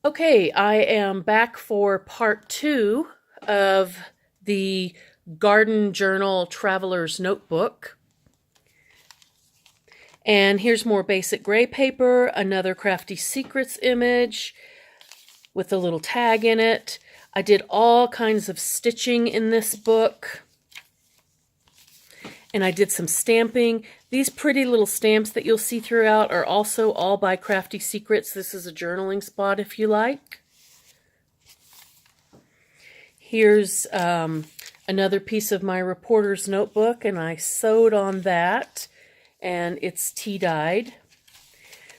Okay, I am back for part 2 of the Garden Journal Traveler's Notebook. And here's more basic gray paper, another Crafty Secrets image with a little tag in it. I did all kinds of stitching in this book. And I did some stamping. These pretty little stamps that you'll see throughout are also all by Crafty Secrets. This is a journaling spot if you like. Here's another piece of my reporter's notebook, and I sewed on that, and it's tea-dyed.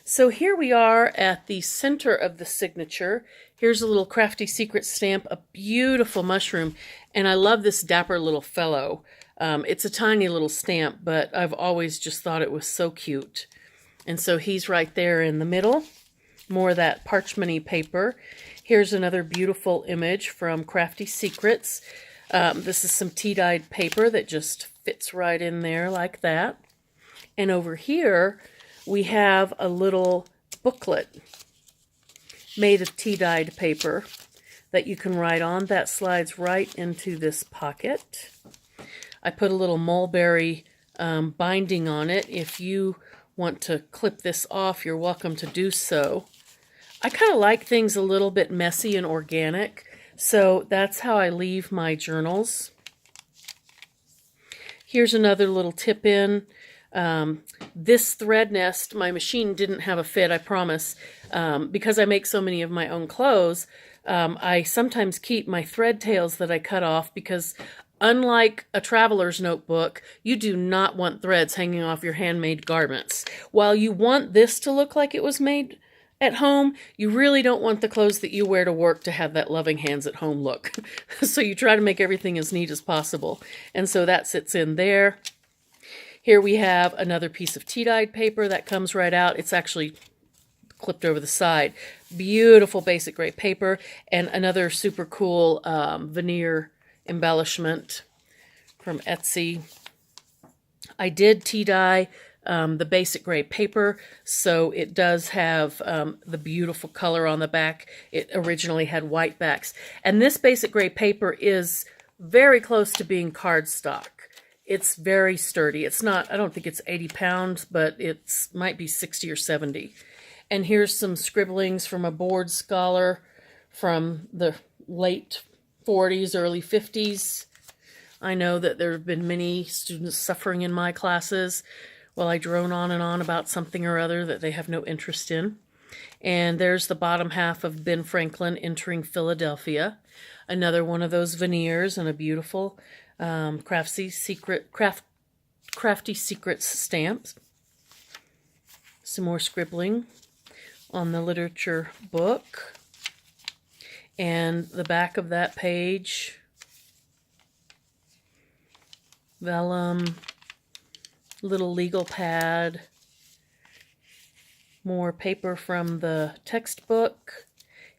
So here we are at the center of the signature. Here's a little Crafty Secrets stamp, a beautiful mushroom, and I love this dapper little fellow. It's a tiny little stamp, but I've always just thought it was so cute. And so he's right there in the middle. More of that parchment-y paper. Here's another beautiful image from Crafty Secrets. This is some tea-dyed paper that just fits right in there like that. And over here, we have a little booklet made of tea-dyed paper that you can write on. That slides right into this pocket. I put a little mulberry binding on it. If you want to clip this off, you're welcome to do so. I kind of like things a little bit messy and organic, so that's how I leave my journals. Here's another little tip-in. This thread nest, my machine didn't have a fit, I promise. Because I make so many of my own clothes, I sometimes keep my thread tails that I cut off because unlike a traveler's notebook, you do not want threads hanging off your handmade garments. While you want this to look like it was made at home, you really don't want the clothes that you wear to work to have that loving hands at home look. So you try to make everything as neat as possible. And so that sits in there. Here we have another piece of tea-dyed paper that comes right out. It's actually clipped over the side. Beautiful basic gray paper, and another super cool veneer embellishment from Etsy. I did tea-dye the basic gray paper, so it does have the beautiful color on the back. It originally had white backs. And this basic gray paper is very close to being cardstock. It's very sturdy. It's not, I don't think it's 80 pounds, but it might be 60 or 70. And here's some scribblings from a board scholar from the late 40s, early 50s. I know that there have been many students suffering in my classes while I drone on and on about something or other that they have no interest in. And there's the bottom half of Ben Franklin entering Philadelphia. Another one of those veneers and a beautiful Crafty Secrets stamps. Some more scribbling on the literature book. And the back of that page, vellum, little legal pad, more paper from the textbook.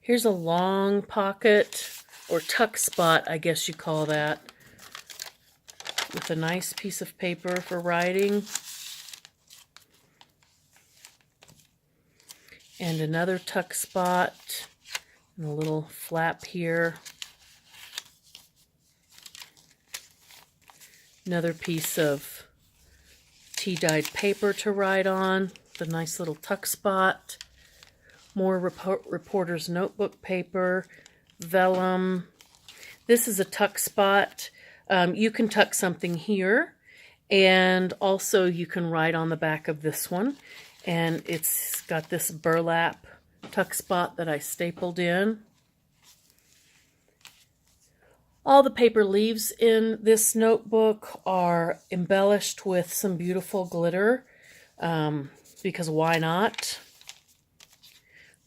Here's a long pocket, or tuck spot, I guess you call that, with a nice piece of paper for writing. And another tuck spot. And a little flap here. Another piece of tea-dyed paper to write on. The nice little tuck spot. More reporter's notebook paper. Vellum. This is a tuck spot. You can tuck something here. And also you can write on the back of this one. And it's got this burlap tuck spot that I stapled in. All the paper leaves in this notebook are embellished with some beautiful glitter, because why not?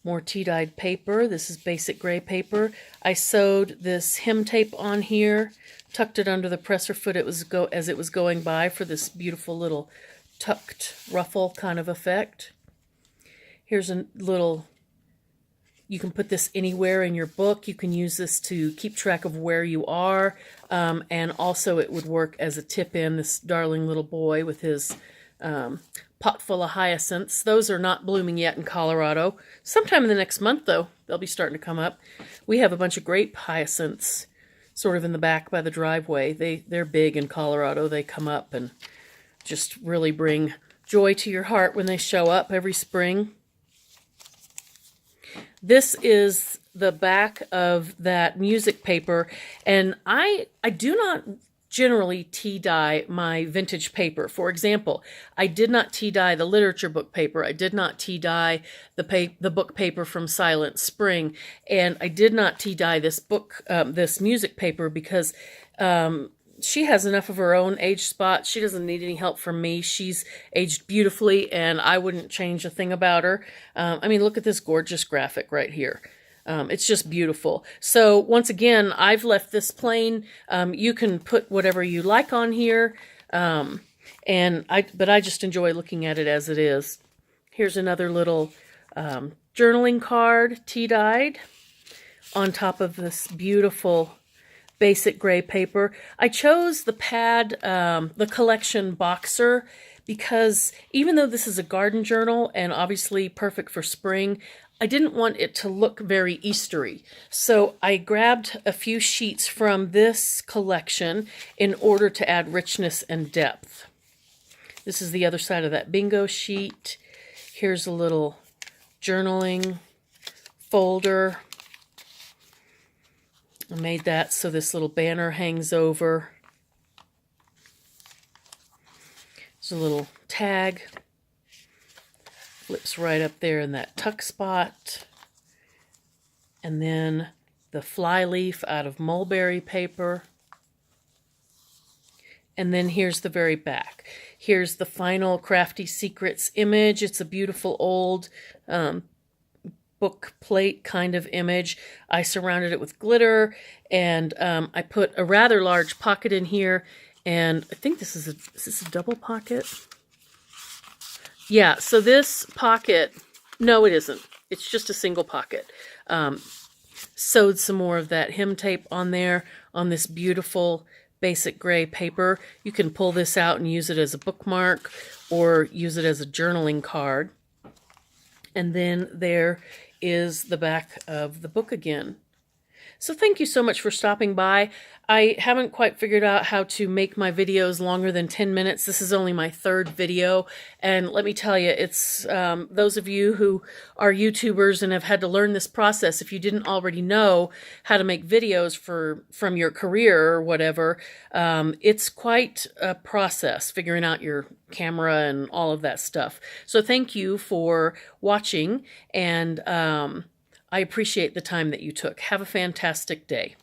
More tea-dyed paper. This is basic gray paper. I sewed this hem tape on here, tucked it under the presser foot as it was going by for this beautiful little tucked ruffle kind of effect. Here's a little. You can put this anywhere in your book. You can use this to keep track of where you are. And also it would work as a tip-in, this darling little boy with his pot full of hyacinths. Those are not blooming yet in Colorado. Sometime in the next month, though, they'll be starting to come up. We have a bunch of grape hyacinths sort of in the back by the driveway. They're big in Colorado. They come up and just really bring joy to your heart when they show up every spring. This is the back of that music paper, and I do not generally tea dye my vintage paper. For example, I did not tea dye the literature book paper. I did not tea dye the book paper from Silent Spring, and I did not tea dye this this music paper because she has enough of her own age spots. She doesn't need any help from me. She's aged beautifully, and I wouldn't change a thing about her. I mean, look at this gorgeous graphic right here. It's just beautiful. So once again, I've left this plain. You can put whatever you like on here, but I just enjoy looking at it as it is. Here's another little journaling card, tea-dyed, on top of this beautiful basic gray paper. I chose the pad, the collection Boxer, because even though this is a garden journal and obviously perfect for spring, I didn't want it to look very Eastery. So I grabbed a few sheets from this collection in order to add richness and depth. This is the other side of that bingo sheet. Here's a little journaling folder. I made that so this little banner hangs over. There's a little tag. Flips right up there in that tuck spot. And then the fly leaf out of mulberry paper. And then here's the very back. Here's the final Crafty Secrets image. It's a beautiful old book plate kind of image. I surrounded it with glitter, and I put a rather large pocket in here. And I think is this a double pocket? Yeah, so this pocket, no it isn't. It's just a single pocket. Sewed some more of that hem tape on there on this beautiful basic gray paper. You can pull this out and use it as a bookmark or use it as a journaling card. And then there is the back of the book again. So thank you so much for stopping by. I haven't quite figured out how to make my videos longer than 10 minutes. This is only my third video, and let me tell you, it's those of you who are YouTubers and have had to learn this process, if you didn't already know how to make videos from your career or whatever, it's quite a process figuring out your camera and all of that stuff. So thank you for watching, and I appreciate the time that you took. Have a fantastic day.